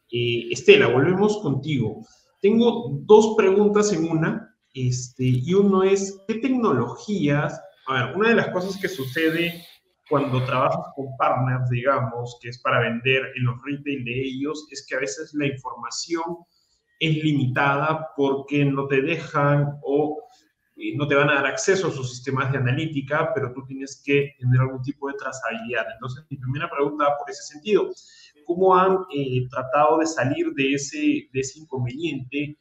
Estela, volvemos contigo. Tengo dos preguntas en una, y uno es, ¿qué tecnologías? A ver, una de las cosas que sucede cuando trabajas con partners, digamos, que es para vender en los retail de ellos, es que a veces la información es limitada porque no te dejan o no te van a dar acceso a sus sistemas de analítica, pero tú tienes que tener algún tipo de trazabilidad. Entonces, mi primera pregunta va por ese sentido. ¿Cómo han tratado de salir de ese inconveniente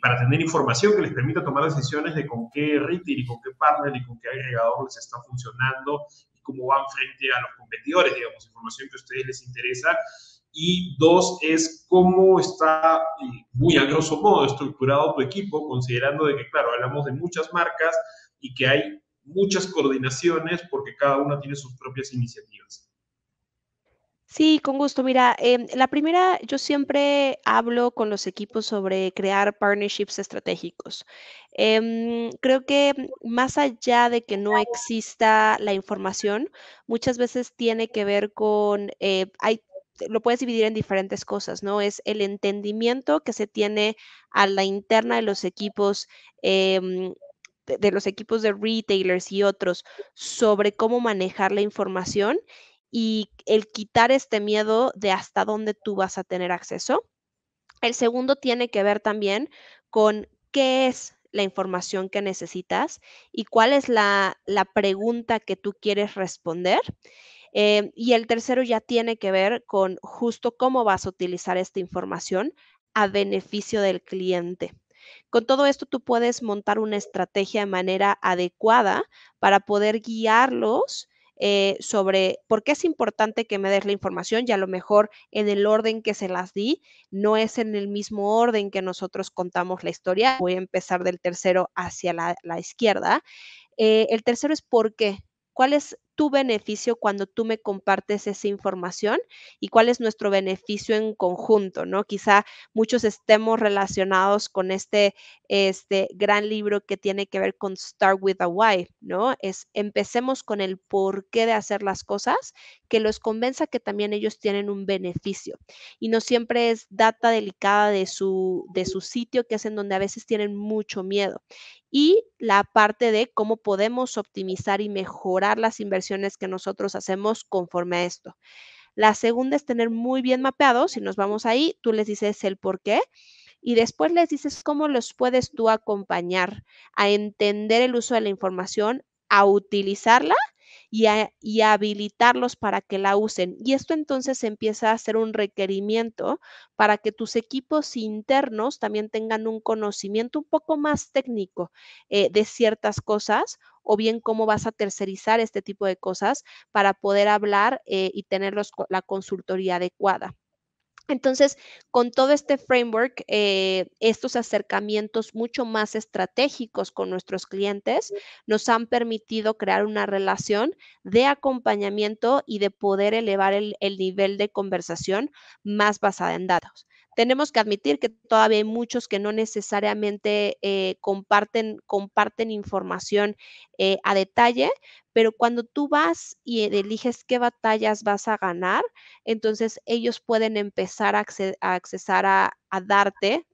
para tener información que les permita tomar decisiones de con qué retail y con qué partner y con qué agregador les está funcionando y cómo van frente a los competidores, digamos, información que a ustedes les interesa? Y dos, es cómo está, muy a grosso modo, estructurado tu equipo, considerando de que, claro, hablamos de muchas marcas y que hay muchas coordinaciones porque cada una tiene sus propias iniciativas. Sí, con gusto. Mira, la primera, yo siempre hablo con los equipos sobre crear partnerships estratégicos. Creo que más allá de que no exista la información, muchas veces tiene que ver con, lo puedes dividir en diferentes cosas, ¿no? Es el entendimiento que se tiene a la interna de los equipos, de los equipos de retailers y otros sobre cómo manejar la información y el quitar este miedo de hasta dónde tú vas a tener acceso. El segundo tiene que ver también con qué es la información que necesitas y cuál es la pregunta que tú quieres responder. Y el tercero ya tiene que ver con justo cómo vas a utilizar esta información a beneficio del cliente. Con todo esto, tú puedes montar una estrategia de manera adecuada para poder guiarlos sobre por qué es importante que me des la información y a lo mejor en el orden que se las di, no es en el mismo orden que nosotros contamos la historia. Voy a empezar del tercero hacia la izquierda. El tercero es por qué. ¿Cuál es tu beneficio cuando tú me compartes esa información y cuál es nuestro beneficio en conjunto, ¿no? Quizá muchos estemos relacionados con este gran libro que tiene que ver con Start with a Why, ¿no? Es empecemos con el porqué de hacer las cosas, que los convenza que también ellos tienen un beneficio. Y no siempre es data delicada de su sitio, que es en donde a veces tienen mucho miedo. Y la parte de cómo podemos optimizar y mejorar las inversiones que nosotros hacemos conforme a esto. La segunda es tener muy bien mapeado, si nos vamos ahí, tú les dices el por qué y después les dices cómo los puedes tú acompañar a entender el uso de la información, a utilizarla y a habilitarlos para que la usen. Y esto entonces empieza a ser un requerimiento para que tus equipos internos también tengan un conocimiento un poco más técnico de ciertas cosas o bien cómo vas a tercerizar este tipo de cosas para poder hablar y tener la consultoría adecuada. Entonces, con todo este framework, estos acercamientos mucho más estratégicos con nuestros clientes nos han permitido crear una relación de acompañamiento y de poder elevar el nivel de conversación más basada en datos. Tenemos que admitir que todavía hay muchos que no necesariamente comparten información a detalle, pero cuando tú vas y eliges qué batallas vas a ganar, entonces ellos pueden empezar a accesar a darte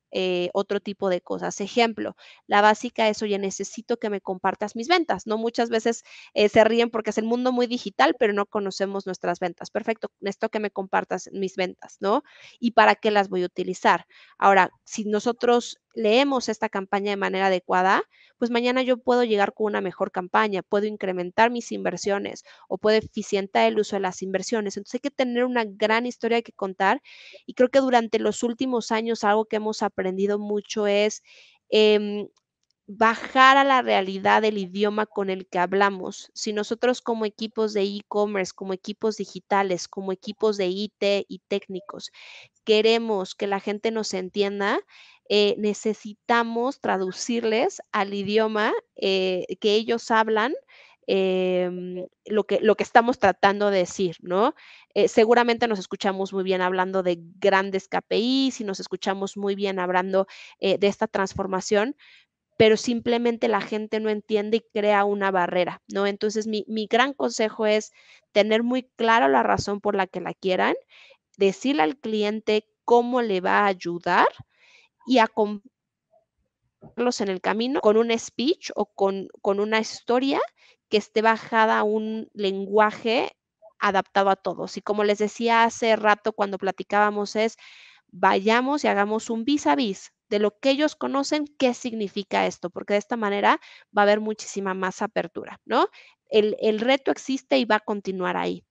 otro tipo de cosas. Ejemplo, la básica es, oye, necesito que me compartas mis ventas, ¿no? Muchas veces se ríen porque es el mundo muy digital, pero no conocemos nuestras ventas. Perfecto, necesito que me compartas mis ventas, ¿no? ¿Y para qué las voy a utilizar? Ahora, si nosotros leemos esta campaña de manera adecuada, pues mañana yo puedo llegar con una mejor campaña, puedo incrementar mis inversiones o puedo eficientar el uso de las inversiones. Entonces hay que tener una gran historia que contar y creo que durante los últimos años algo que hemos aprendido mucho es eh, bajar a la realidad del idioma con el que hablamos. Si nosotros como equipos de e-commerce, como equipos digitales, como equipos de IT y técnicos, queremos que la gente nos entienda, necesitamos traducirles al idioma que ellos hablan lo que estamos tratando de decir, ¿no? Seguramente nos escuchamos muy bien hablando de grandes KPIs y nos escuchamos muy bien hablando de esta transformación, pero simplemente la gente no entiende y crea una barrera, ¿no? Entonces, mi gran consejo es tener muy claro la razón por la que la quieran, decirle al cliente cómo le va a ayudar y acompañarlos en el camino con un speech o con una historia que esté bajada a un lenguaje adaptado a todos. Y como les decía hace rato cuando platicábamos es, vayamos y hagamos un vis a vis de lo que ellos conocen, qué significa esto, porque de esta manera va a haber muchísima más apertura, ¿no? El reto existe y va a continuar ahí.